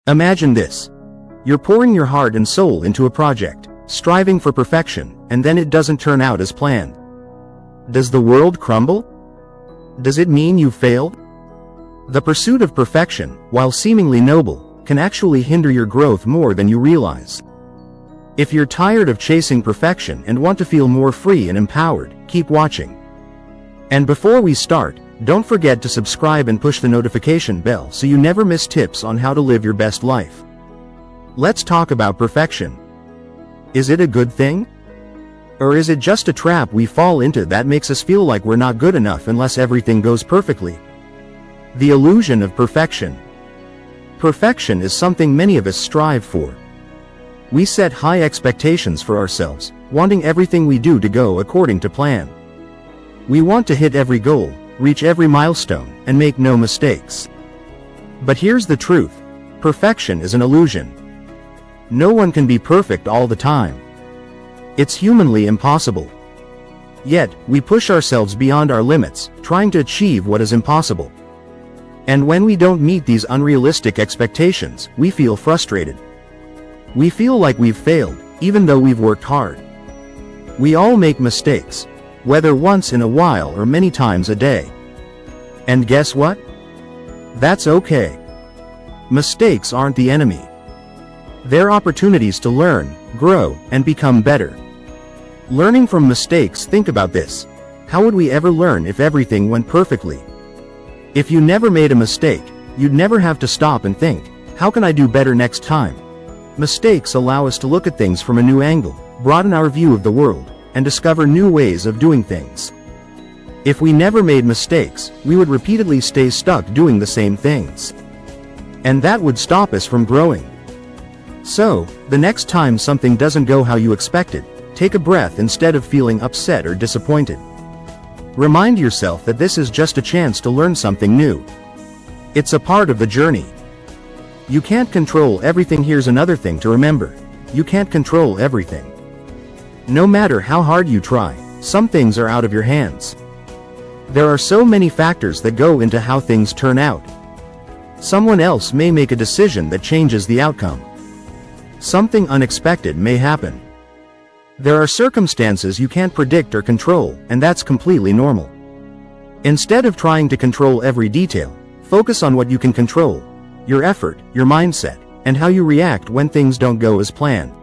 Imagine this. You're pouring your heart and soul into a project, striving for perfection, and then it doesn't turn out as planned. Does the world crumble? Does it mean you've failed? The pursuit of perfection, while seemingly noble, can actually hinder your growth more than you realize. If you're tired of chasing perfection and want to feel more free and empowered, keep watching. And before we start, don't forget to subscribe and push the notification bell so you never miss tips on how to live your best life. Let's talk about perfection. Is it a good thing? Or is it just a trap we fall into that makes us feel like we're not good enough unless everything goes perfectly? The illusion of perfection. Perfection is something many of us strive for. We set high expectations for ourselves, wanting everything we do to go according to plan. We want to hit every goal, reach every milestone, and make no mistakes. But here's the truth. Perfection is an illusion. No one can be perfect all the time. It's humanly impossible. Yet, we push ourselves beyond our limits, trying to achieve what is impossible. And when we don't meet these unrealistic expectations, we feel frustrated. We feel like we've failed, even though we've worked hard. We all make mistakes, whether once in a while or many times a day. And guess what? That's okay. Mistakes aren't the enemy. They're opportunities to learn, grow, and become better. Learning from mistakes. Think about this. How would we ever learn if everything went perfectly? If you never made a mistake, you'd never have to stop and think, how can I do better next time? Mistakes allow us to look at things from a new angle, broaden our view of the world, and discover new ways of doing things. If we never made mistakes, we would repeatedly stay stuck doing the same things. And that would stop us from growing. So, the next time something doesn't go how you expected, take a breath instead of feeling upset or disappointed. Remind yourself that this is just a chance to learn something new. It's a part of the journey. You can't control everything. Here's another thing to remember. You can't control everything. No matter how hard you try, some things are out of your hands. There are so many factors that go into how things turn out. Someone else may make a decision that changes the outcome. Something unexpected may happen. There are circumstances you can't predict or control, and that's completely normal. Instead of trying to control every detail, focus on what you can control: your effort, your mindset, and how you react when things don't go as planned.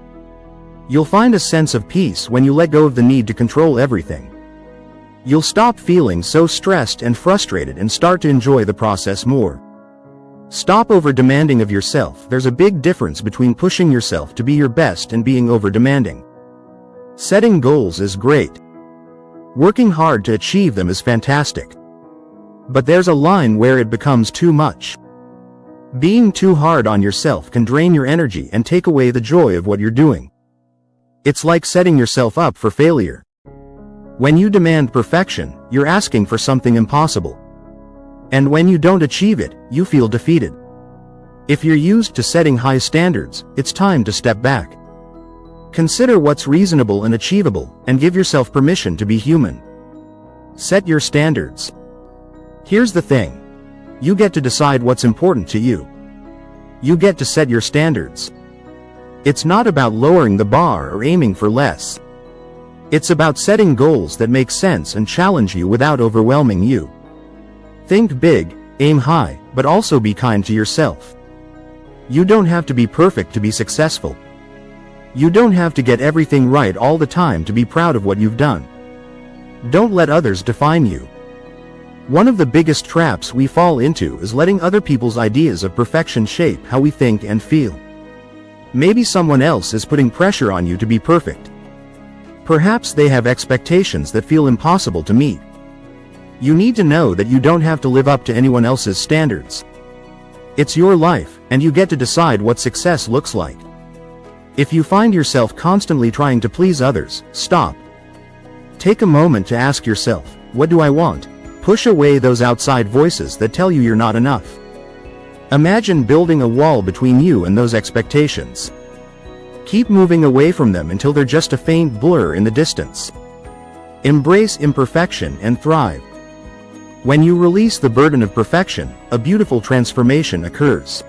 You'll find a sense of peace when you let go of the need to control everything. You'll stop feeling so stressed and frustrated and start to enjoy the process more. Stop over-demanding of yourself. There's a big difference between pushing yourself to be your best and being over-demanding. Setting goals is great. Working hard to achieve them is fantastic. But there's a line where it becomes too much. Being too hard on yourself can drain your energy and take away the joy of what you're doing. It's like setting yourself up for failure. When you demand perfection, you're asking for something impossible. And when you don't achieve it, you feel defeated. If you're used to setting high standards, it's time to step back. Consider what's reasonable and achievable, and give yourself permission to be human. Set your standards. Here's the thing. You get to decide what's important to you. You get to set your standards. It's not about lowering the bar or aiming for less. It's about setting goals that make sense and challenge you without overwhelming you. Think big, aim high, but also be kind to yourself. You don't have to be perfect to be successful. You don't have to get everything right all the time to be proud of what you've done. Don't let others define you. One of the biggest traps we fall into is letting other people's ideas of perfection shape how we think and feel. Maybe someone else is putting pressure on you to be perfect. Perhaps they have expectations that feel impossible to meet. You need to know that you don't have to live up to anyone else's standards. It's your life, and you get to decide what success looks like. If you find yourself constantly trying to please others, stop. Take a moment to ask yourself, what do I want? Push away those outside voices that tell you you're not enough. Imagine building a wall between you and those expectations. Keep moving away from them until they're just a faint blur in the distance. Embrace imperfection and thrive. When you release the burden of perfection, a beautiful transformation occurs.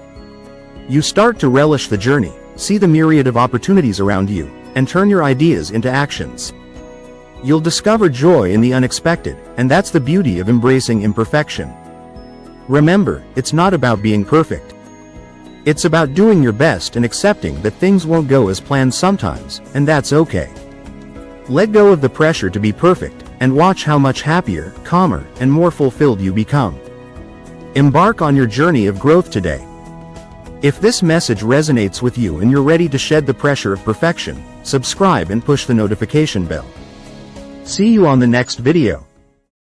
You start to relish the journey, see the myriad of opportunities around you, and turn your ideas into actions. You'll discover joy in the unexpected, and that's the beauty of embracing imperfection. Remember, it's not about being perfect. It's about doing your best and accepting that things won't go as planned sometimes, and that's okay. Let go of the pressure to be perfect, and watch how much happier, calmer, and more fulfilled you become. Embark on your journey of growth today. If this message resonates with you and you're ready to shed the pressure of perfection, subscribe and push the notification bell. See you on the next video.